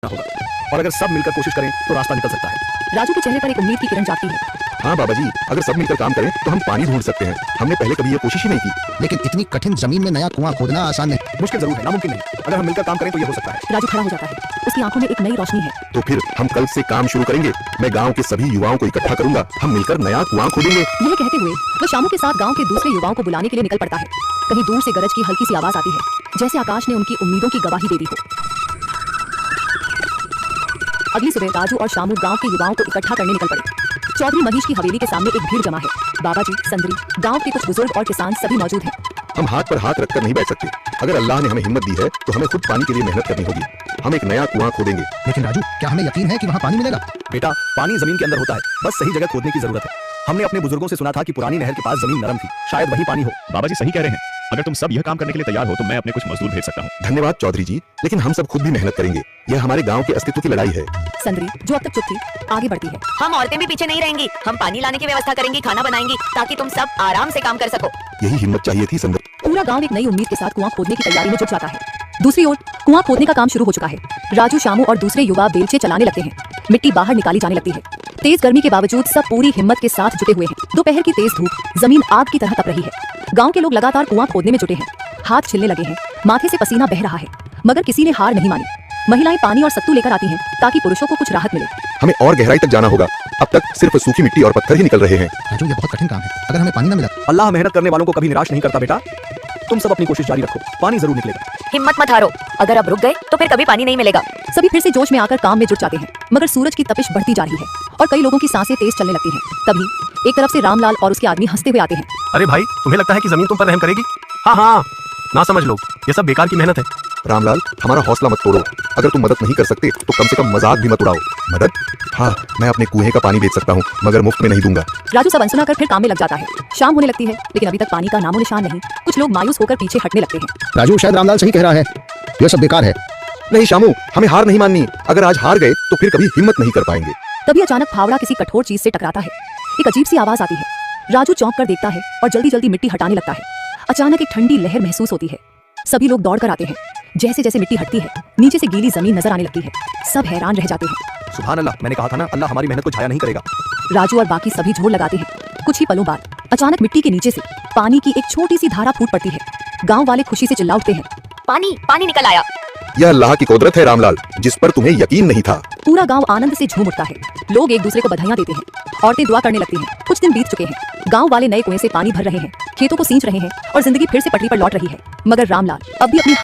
होगा और अगर सब मिलकर कोशिश करें तो रास्ता निकल सकता है। राजू के चेहरे पर एक उम्मीद की किरण जागती है। हाँ बाबा जी, अगर सब मिलकर काम करें तो हम पानी ढूंढ सकते हैं। हमने पहले कभी ये कोशिश ही नहीं की। लेकिन इतनी कठिन जमीन में नया कुआं खोदना आसान नहीं। मुश्किल जरूर है, नामुमकिन नहीं। अगर हम मिलकर काम करें तो ये हो सकता है। राजू खड़ा हो जाता है, उसकी आंखों में एक नई रोशनी है। तो फिर हम कल से काम शुरू करेंगे। मैं गांव के सभी युवाओं को इकट्ठा करूंगा, हम मिलकर नया कुआं खोदेंगे। यह कहते हुए वह शामू के साथ गांव के दूसरे युवाओं को बुलाने के लिए निकल पड़ता है। कहीं दूर से गरज की हल्की सी आवाज आती है, जैसे आकाश ने उनकी उम्मीदों की गवाही दे दी हो। अगली सुबह राजू और शामू गांव के युवाओं को इकट्ठा करने निकल पड़े। चौधरी मनीष की हवेली के सामने एक भीड़ जमा है। बाबा जी, संदरी, गांव के कुछ बुजुर्ग और किसान सभी मौजूद हैं। हम हाथ पर हाथ रखकर नहीं बैठ सकते। अगर अल्लाह ने हमें हिम्मत दी है तो हमें खुद पानी के लिए मेहनत करनी होगी। हम एक नया कुआं खोदेंगे। लेकिन राजू, क्या हमें यकीन है कि वहाँ पानी मिलेगा? बेटा, पानी जमीन के अंदर होता है, बस सही जगह खोदने की जरूरत है। हमने अपने बुजुर्गों से सुना था कि पुरानी नहर के पास जमीन नरम थी, शायद वही पानी हो। बाबा जी सही कह रहे हैं। अगर तुम सब यह काम करने के लिए तैयार हो तो मैं अपने कुछ मजदूर भेज सकता हूँ। धन्यवाद चौधरी जी, लेकिन हम सब खुद भी मेहनत करेंगे। यह हमारे गांव के अस्तित्व की लड़ाई है। संदरी, जो अब तक चुप थी, आगे बढ़ती है। हम औरतें भी पीछे नहीं रहेंगी। हम पानी लाने की व्यवस्था करेंगी, खाना बनाएंगी, ताकि तुम सब आराम से काम कर सको। यही हिम्मत चाहिए थी संदर। पूरा गांव एक नई उम्मीद के साथ कुआं खोदने की तैयारी में जुट जाता है। दूसरी ओर कुआं खोदने का काम शुरू हो चुका है। राजू, शामू और दूसरे युवा बेलचे चलाने लगते हैं। मिट्टी बाहर निकाली जाने लगती है। तेज गर्मी के बावजूद सब पूरी हिम्मत के साथ जुटे हुए हैं। दोपहर की तेज धूप जमीन आग की तरह तप रही है। गांव के लोग लगातार कुआं खोदने में जुटे हैं। हाथ छिलने लगे हैं, माथे से पसीना बह रहा है, मगर किसी ने हार नहीं मानी। महिलाएं पानी और सत्तू लेकर आती हैं ताकि पुरुषों को कुछ राहत मिले। हमें और गहराई तक जाना होगा। अब तक सिर्फ सूखी मिट्टी और पत्थर ही निकल रहे हैं। राजू, ये बहुत कठिन काम है। अगर हमें पानी न मिला? अल्लाह मेहनत करने वालों को कभी निराश नहीं करता बेटा। तुम सब अपनी कोशिश जारी रखो, पानी जरूर निकलेगा। हिम्मत मत हारो, अगर अब रुक गए तो फिर कभी पानी नहीं मिलेगा। सभी फिर से जोश में आकर काम में जुट जाते हैं, मगर सूरज की तपिश बढ़ती जा रही है और कई लोगों की सांसें तेज चलने लगती हैं। तभी एक तरफ से रामलाल और उसके आदमी हंसते हुए आते हैं। अरे भाई, तुम्हें लगता है कि जमीन तुम पर रहम करेगी? हाँ हाँ, ना समझ लो, ये सब बेकार की मेहनत है। रामलाल, हमारा हौसला मत तोड़ो। अगर तुम मदद नहीं कर सकते तो कम से कम मजाक भी मत उड़ाओ। मदद? हाँ, मैं अपने कुएं का पानी बेच सकता हूँ, मगर मुफ्त में नहीं दूंगा। राजू सब अनसुना कर फिर काम में लग जाता है। शाम होने लगती है, लेकिन अभी तक पानी का नामो निशान नहीं। कुछ लोग मायूस होकर पीछे हटने लगते हैं। राजू, शायद रामलाल सही कह रहा है, यह सब बेकार है। नहीं शामू, हमें हार नहीं माननी। अगर आज हार गए तो फिर कभी हिम्मत नहीं कर पाएंगे। तभी अचानक फावड़ा किसी कठोर चीज से टकराता है। एक अजीब सी आवाज आती है। राजू चौंक कर देखता है और जल्दी जल्दी मिट्टी हटाने लगता है। अचानक एक ठंडी लहर महसूस होती है। सभी लोग दौड़ कर आते हैं। जैसे जैसे मिट्टी हटती है, नीचे से गीली जमीन नजर आने लगती है। सब हैरान रह जाते हैं। सुभान अल्लाह, मैंने कहा था ना, अल्लाह हमारी मेहनत को छाया नहीं करेगा। राजू और बाकी सभी जोर लगाते हैं। कुछ ही पलों बाद अचानक मिट्टी के नीचे से पानी की एक छोटी सी धारा फूट पड़ती है। गांव वाले खुशी से चिल्ला उठते हैं। पानी पानी निकल आया। यह अल्लाह की कुदरत है रामलाल, जिस पर तुम्हें यकीन नहीं था। पूरा गांव आनंद से झूम उठता है। लोग एक दूसरे को बधाइयां देते हैं। औरतें दुआ करने लगती हैं। कुछ दिन बीत चुके हैं। गांव वाले नए कुएं से पानी भर रहे हैं, खेतों को सींच रहे हैं और जिंदगी फिर से पटरी पर लौट रही है। मगर रामलाल अब भी अपनी